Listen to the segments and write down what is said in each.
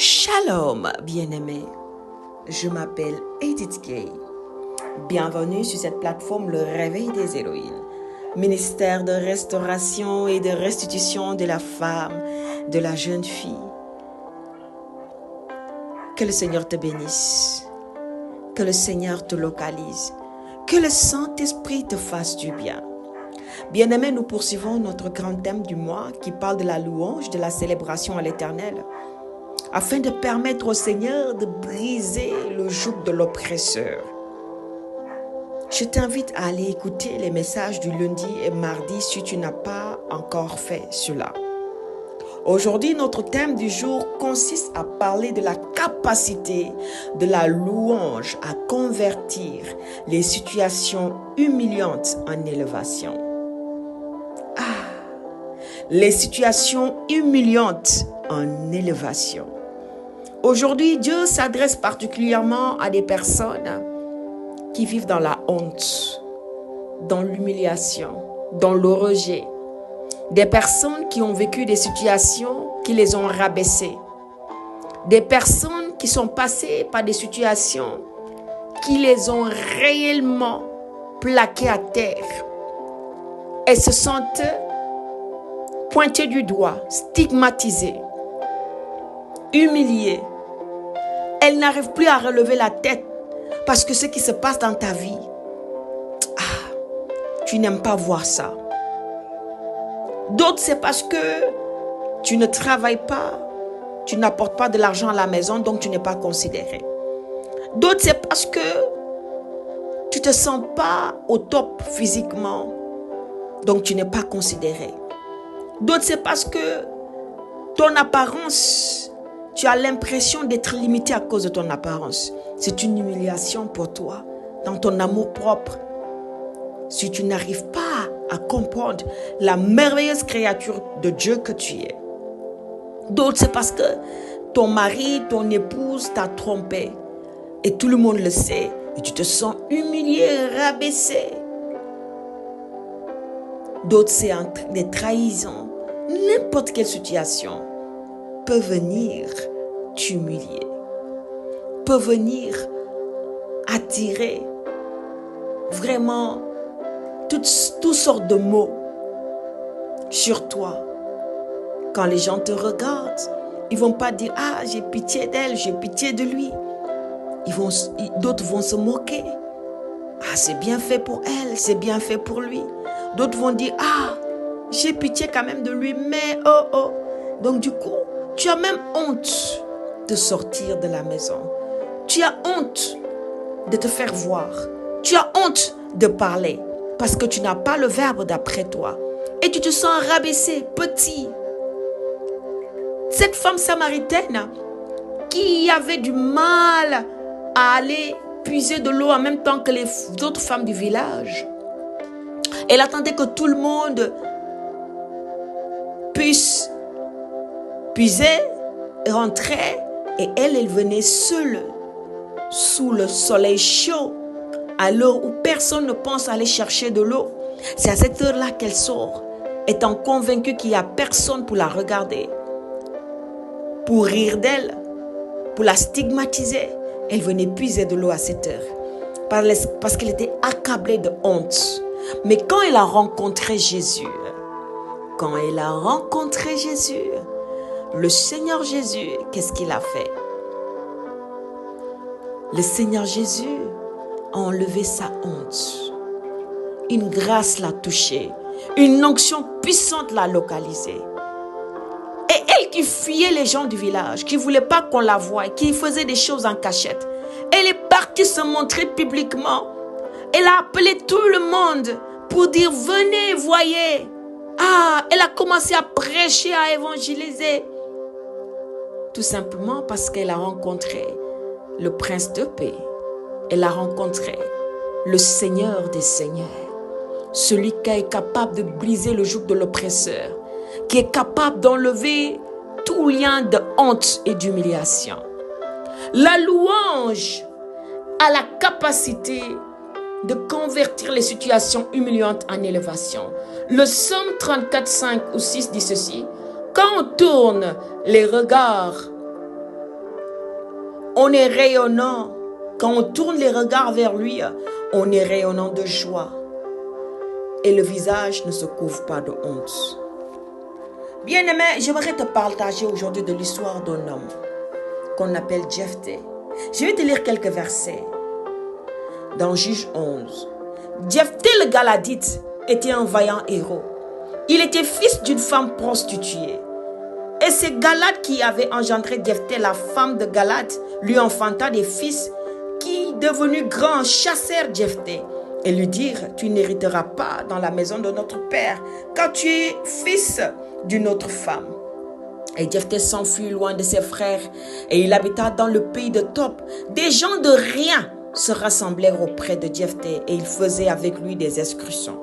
Shalom, bien-aimés. Je m'appelle Edith Gay. Bienvenue sur cette plateforme Le Réveil des Héroïnes, ministère de restauration et de restitution de la femme, de la jeune fille. Que le Seigneur te bénisse, que le Seigneur te localise, que le Saint-Esprit te fasse du bien. Bien-aimés, nous poursuivons notre grand thème du mois qui parle de la louange, de la célébration à l'Éternel, afin de permettre au Seigneur de briser le joug de l'oppresseur. Je t'invite à aller écouter les messages du lundi et mardi si tu n'as pas encore fait cela. Aujourd'hui, notre thème du jour consiste à parler de la capacité de la louange à convertir les situations humiliantes en élévation. Les situations humiliantes en élévation. Aujourd'hui, Dieu s'adresse particulièrement à des personnes qui vivent dans la honte, dans l'humiliation, dans le rejet. Des personnes qui ont vécu des situations qui les ont rabaissées. Des personnes qui sont passées par des situations qui les ont réellement plaquées à terre. Elles se sentent pointées du doigt, stigmatisées, humiliées. Elles n'arrivent plus à relever la tête parce que ce qui se passe dans ta vie, tu n'aimes pas voir ça. D'autres, c'est parce que tu ne travailles pas, tu n'apportes pas de l'argent à la maison, donc tu n'es pas considéré. D'autres, c'est parce que tu ne te sens pas au top physiquement, donc tu n'es pas considéré. D'autres, c'est parce que ton apparence, tu as l'impression d'être limité à cause de ton apparence. C'est une humiliation pour toi, dans ton amour propre. Si tu n'arrives pas à comprendre la merveilleuse créature de Dieu que tu es. D'autres, c'est parce que ton mari, ton épouse t'a trompé. Et tout le monde le sait. Et tu te sens humilié, rabaissé. D'autres, c'est des trahisons. N'importe quelle situation peut venir t'humilier, peut venir attirer vraiment toutes sortes de mots sur toi. Quand les gens te regardent, ils ne vont pas dire « Ah, j'ai pitié d'elle, j'ai pitié de lui ». D'autres vont se moquer. « Ah, c'est bien fait pour elle, c'est bien fait pour lui ». D'autres vont dire « Ah, j'ai pitié quand même de lui, mais oh. » Donc du coup, tu as même honte de sortir de la maison. Tu as honte de te faire voir. Tu as honte de parler parce que tu n'as pas le verbe d'après toi. Et tu te sens rabaissé, petit. Cette femme samaritaine qui avait du mal à aller puiser de l'eau en même temps que les autres femmes du village. Elle attendait que tout le monde puisse puiser, rentrer, et elle venait seule, sous le soleil chaud, à l'heure où personne ne pense aller chercher de l'eau. C'est à cette heure-là qu'elle sort, étant convaincue qu'il n'y a personne pour la regarder, pour rire d'elle, pour la stigmatiser. Elle venait puiser de l'eau à cette heure, parce qu'elle était accablée de honte. Mais quand elle a rencontré Jésus, le Seigneur Jésus, qu'est-ce qu'il a fait? Le Seigneur Jésus a enlevé sa honte. Une grâce l'a touchée. Une onction puissante l'a localisée. Et elle qui fuyait les gens du village, qui ne voulait pas qu'on la voie, qui faisait des choses en cachette, elle est partie se montrer publiquement. Elle a appelé tout le monde pour dire « Venez, voyez ». Elle a commencé à prêcher, à évangéliser. Tout simplement parce qu'elle a rencontré le prince de paix. Elle a rencontré le Seigneur des Seigneurs. Celui qui est capable de briser le joug de l'oppresseur. Qui est capable d'enlever tout lien de honte et d'humiliation. La louange a la capacité de convertir les situations humiliantes en élévation. Le psaume 34, 5 ou 6 dit ceci. Quand on tourne les regards On est rayonnant. Quand on tourne les regards vers lui, on est rayonnant de joie. Et le visage ne se couvre pas de honte. Bien-aimé, j'aimerais te partager aujourd'hui de l'histoire d'un homme qu'on appelle Jephthé. Je vais te lire quelques versets. Dans Juge 11. Jephthé le Galadite était un vaillant héros. Il était fils d'une femme prostituée. Et c'est Galad qui avait engendré Jephthé, la femme de Galad, lui enfanta des fils qui, devenu grand, chassèrent Jephthé et lui dirent: tu n'hériteras pas dans la maison de notre père, car tu es fils d'une autre femme. Et Jephthé s'enfuit loin de ses frères et il habita dans le pays de Top. Des gens de rien se rassemblèrent auprès de Jephthé et ils faisaient avec lui des excursions.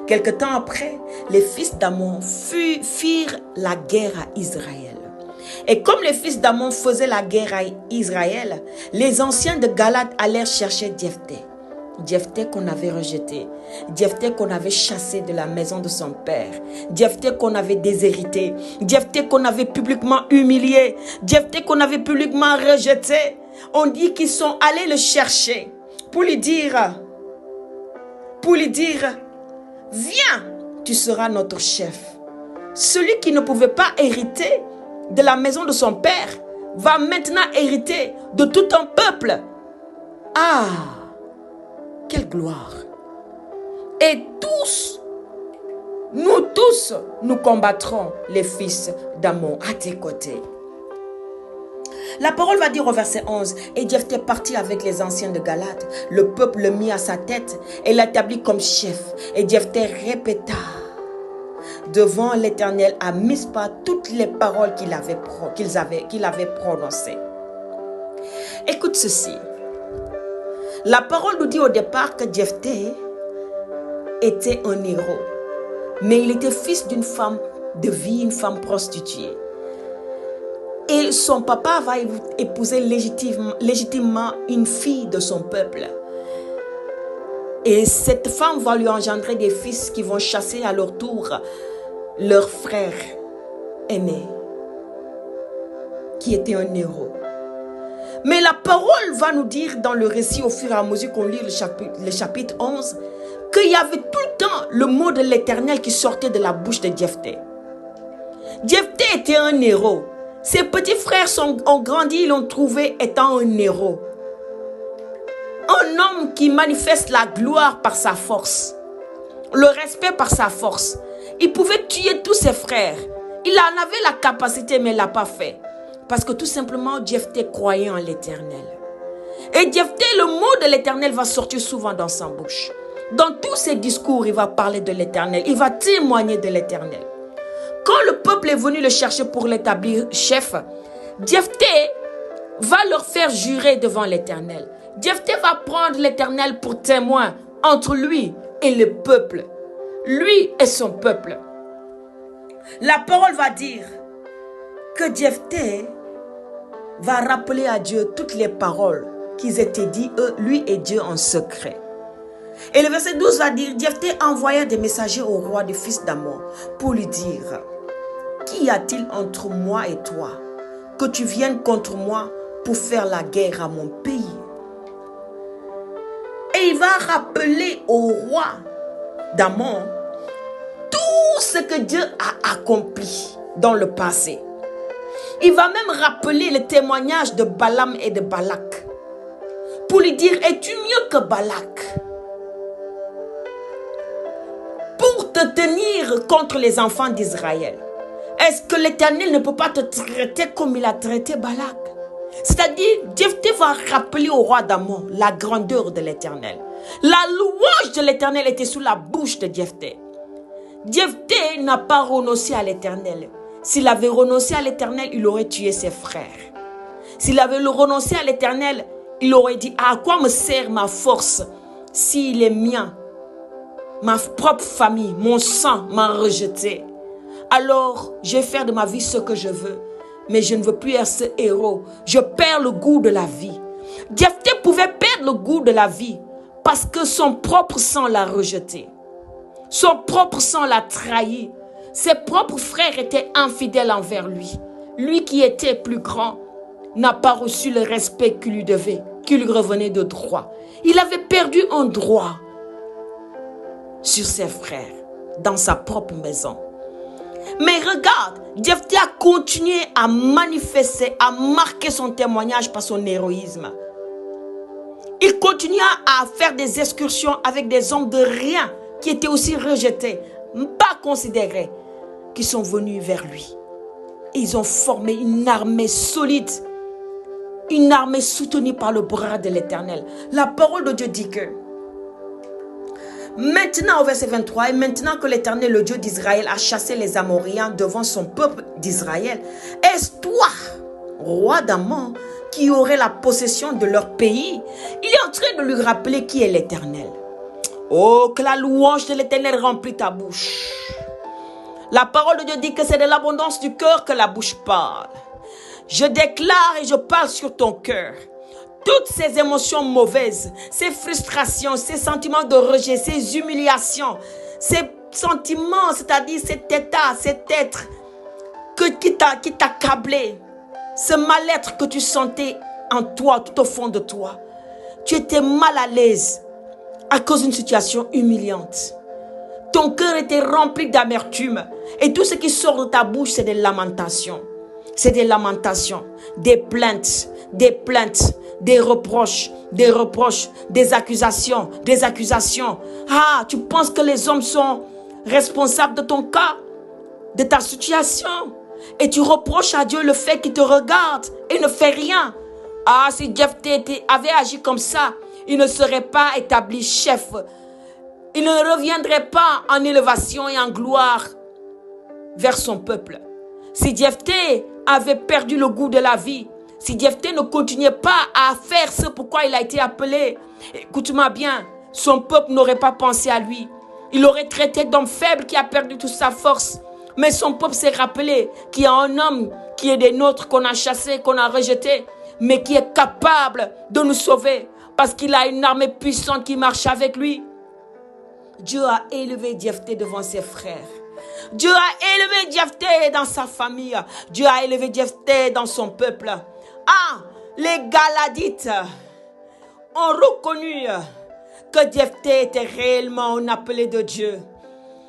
Quelque temps après, les fils d'Ammon firent la guerre à Israël. Et comme les fils d'Ammon faisaient la guerre à Israël, les anciens de Galad allèrent chercher Jephthé. Jephthé qu'on avait rejeté, Jephthé qu'on avait chassé de la maison de son père, Jephthé qu'on avait déshérité, Jephthé qu'on avait publiquement humilié, Jephthé qu'on avait publiquement rejeté. On dit qu'ils sont allés le chercher pour lui dire, viens, tu seras notre chef. Celui qui ne pouvait pas hériter de la maison de son père va maintenant hériter de tout un peuple. Ah, quelle gloire! Et nous tous, nous combattrons les fils d'Ammon à tes côtés. La parole va dire au verset 11, et Jephthé partit avec les anciens de Galad. Le peuple le mit à sa tête et l'établit comme chef. Et Jephthé répéta devant l'Éternel à Mispa toutes les paroles qu'il avait prononcées. Écoute ceci. La parole nous dit au départ que Jephthé était un héros. Mais il était fils d'une femme de vie, une femme prostituée. Et son papa va épouser légitimement une fille de son peuple. Et cette femme va lui engendrer des fils qui vont chasser à leur tour leur frère aîné, qui était un héros. Mais la parole va nous dire dans le récit au fur et à mesure qu'on lit le chapitre 11 qu'il y avait tout le temps le mot de l'Éternel qui sortait de la bouche de Jephthé. Jephthé était un héros. Ses petits frères ont grandi, ils l'ont trouvé étant un héros. Un homme qui manifeste la gloire par sa force. Le respect par sa force. Il pouvait tuer tous ses frères. Il en avait la capacité, mais il ne l'a pas fait. Parce que tout simplement, Jephthé croyait en l'Éternel. Et Jephthé, le mot de l'Éternel va sortir souvent dans sa bouche. Dans tous ses discours, il va parler de l'Éternel. Il va témoigner de l'Éternel. Quand le peuple est venu le chercher pour l'établir chef, Jephthé va leur faire jurer devant l'Éternel. Jephthé va prendre l'Éternel pour témoin entre lui et le peuple. Lui et son peuple. La parole va dire que Jephthé va rappeler à Dieu toutes les paroles qu'ils étaient dites, lui et Dieu en secret. Et le verset 12 va dire, Jephthé envoya des messagers au roi des fils d'Ammon pour lui dire, qu'y a-t-il entre moi et toi, que tu viennes contre moi pour faire la guerre à mon pays? Et il va rappeler au roi d'Ammon tout ce que Dieu a accompli dans le passé. Il va même rappeler le témoignage de Balaam et de Balak pour lui dire, es-tu mieux que Balak pour te tenir contre les enfants d'Israël? Est-ce que l'Éternel ne peut pas te traiter comme il a traité Balak? C'est-à-dire, Jephthé va rappeler au roi d'Ammon la grandeur de l'Éternel. La louange de l'Éternel était sous la bouche de Jephthé. Jephthé n'a pas renoncé à l'Éternel. S'il avait renoncé à l'Éternel, il aurait tué ses frères. S'il avait renoncé à l'Éternel, il aurait dit, à quoi me sert ma force si les miens, ma propre famille, mon sang m'a rejeté? Alors, je vais faire de ma vie ce que je veux. Mais je ne veux plus être ce héros. Je perds le goût de la vie. Jephthé pouvait perdre le goût de la vie parce que son propre sang l'a rejeté. Son propre sang l'a trahi. Ses propres frères étaient infidèles envers lui. Lui qui était plus grand, n'a pas reçu le respect qu'il lui devait, qui lui revenait de droit. Il avait perdu un droit sur ses frères, dans sa propre maison. Mais regarde, Jephthé a continué à manifester, à marquer son témoignage par son héroïsme. Il continua à faire des excursions avec des hommes de rien qui étaient aussi rejetés, pas considérés, qui sont venus vers lui. Et ils ont formé une armée solide, une armée soutenue par le bras de l'Éternel. La parole de Dieu dit que maintenant, au verset 23, et maintenant que l'Éternel, le Dieu d'Israël, a chassé les Amoréens devant son peuple d'Israël, est-ce toi, roi d'Amon, qui aurait la possession de leur pays? Il est en train de lui rappeler qui est l'Éternel. Oh, que la louange de l'Éternel remplit ta bouche. La parole de Dieu dit que c'est de l'abondance du cœur que la bouche parle. Je déclare et je parle sur ton cœur. Toutes ces émotions mauvaises, ces frustrations, ces sentiments de rejet, ces humiliations, ces sentiments, c'est-à-dire cet état, cet être qui t'a câblé, ce mal-être que tu sentais en toi, tout au fond de toi. Tu étais mal à l'aise à cause d'une situation humiliante. Ton cœur était rempli d'amertume et tout ce qui sort de ta bouche, c'est des lamentations. C'est des lamentations, des plaintes, des reproches, des accusations. Ah, tu penses que les hommes sont responsables de ton cas, de ta situation. Et tu reproches à Dieu le fait qu'il te regarde et ne fait rien. Ah, si Jephthé avait agi comme ça, il ne serait pas établi chef. Il ne reviendrait pas en élévation et en gloire vers son peuple. Si Jephthé avait perdu le goût de la vie, si Jephthé ne continuait pas à faire ce pourquoi il a été appelé, écoute-moi bien, son peuple n'aurait pas pensé à lui. Il aurait traité d'homme faible qui a perdu toute sa force. Mais son peuple s'est rappelé qu'il y a un homme qui est des nôtres, qu'on a chassé, qu'on a rejeté, mais qui est capable de nous sauver parce qu'il a une armée puissante qui marche avec lui. Dieu a élevé Jephthé devant ses frères. Dieu a élevé Jephthé dans sa famille. Dieu a élevé Jephthé dans son peuple. Ah, les Galadites ont reconnu que Jephthé était réellement un appelé de Dieu.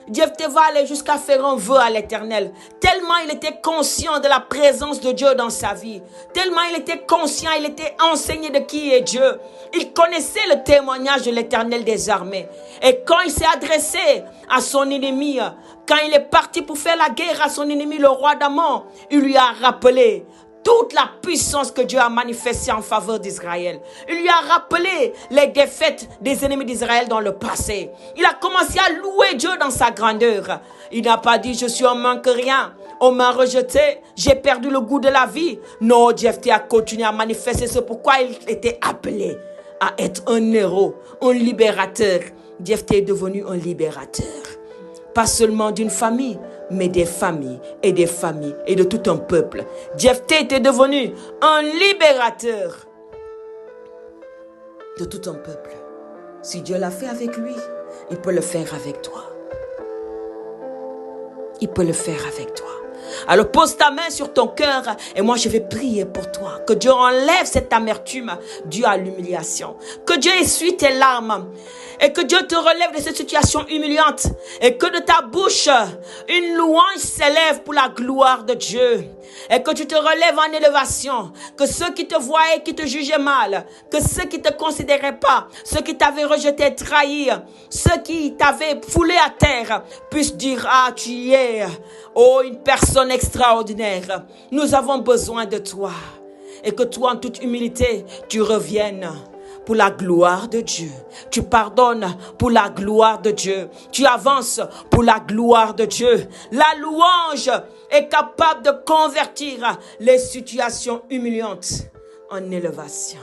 Jephthé va aller jusqu'à faire un vœu à l'Éternel. Tellement il était conscient de la présence de Dieu dans sa vie. Tellement il était conscient, il était enseigné de qui est Dieu. Il connaissait le témoignage de l'Éternel des armées. Et quand il s'est adressé à son ennemi, quand il est parti pour faire la guerre à son ennemi, le roi d'Amon, il lui a rappelé toute la puissance que Dieu a manifestée en faveur d'Israël. Il lui a rappelé les défaites des ennemis d'Israël dans le passé. Il a commencé à louer Dieu dans sa grandeur. Il n'a pas dit, je suis en manque rien. On m'a rejeté, j'ai perdu le goût de la vie. Non, Jephthé a continué à manifester ce pourquoi il était appelé à être un héros, un libérateur. Jephthé est devenu un libérateur. Pas seulement d'une famille, mais des familles et des familles et de tout un peuple. Jephthé était devenu un libérateur de tout un peuple. Si Dieu l'a fait avec lui, il peut le faire avec toi. Il peut le faire avec toi. Alors pose ta main sur ton cœur et moi je vais prier pour toi. Que Dieu enlève cette amertume due à l'humiliation. Que Dieu essuie tes larmes. Et que Dieu te relève de cette situation humiliante. Et que de ta bouche, une louange s'élève pour la gloire de Dieu. Et que tu te relèves en élévation. Que ceux qui te voyaient, qui te jugeaient mal, que ceux qui ne te considéraient pas, ceux qui t'avaient rejeté, trahi, ceux qui t'avaient foulé à terre, puissent dire, ah, tu y es, oh, une personne extraordinaire. Nous avons besoin de toi. Et que toi, en toute humilité, tu reviennes pour la gloire de Dieu. Tu pardonnes pour la gloire de Dieu. Tu avances pour la gloire de Dieu. La louange est capable de convertir les situations humiliantes en élévation.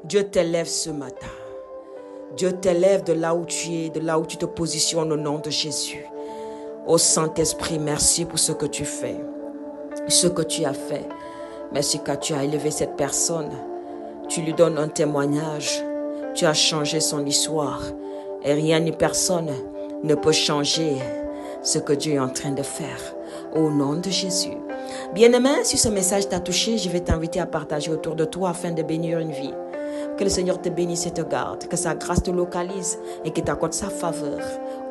Dieu t'élève ce matin. Dieu t'élève de là où tu es, de là où tu te positionnes au nom de Jésus. Ô Saint-Esprit, merci pour ce que tu fais, ce que tu as fait. Merci car tu as élevé cette personne. Tu lui donnes un témoignage. Tu as changé son histoire. Et rien ni personne ne peut changer ce que Dieu est en train de faire. Au nom de Jésus. Bien-aimé, si ce message t'a touché, je vais t'inviter à partager autour de toi afin de bénir une vie. Que le Seigneur te bénisse et te garde, que sa grâce te localise et qu'il t'accorde sa faveur.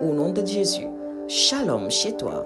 Au nom de Jésus, shalom chez toi.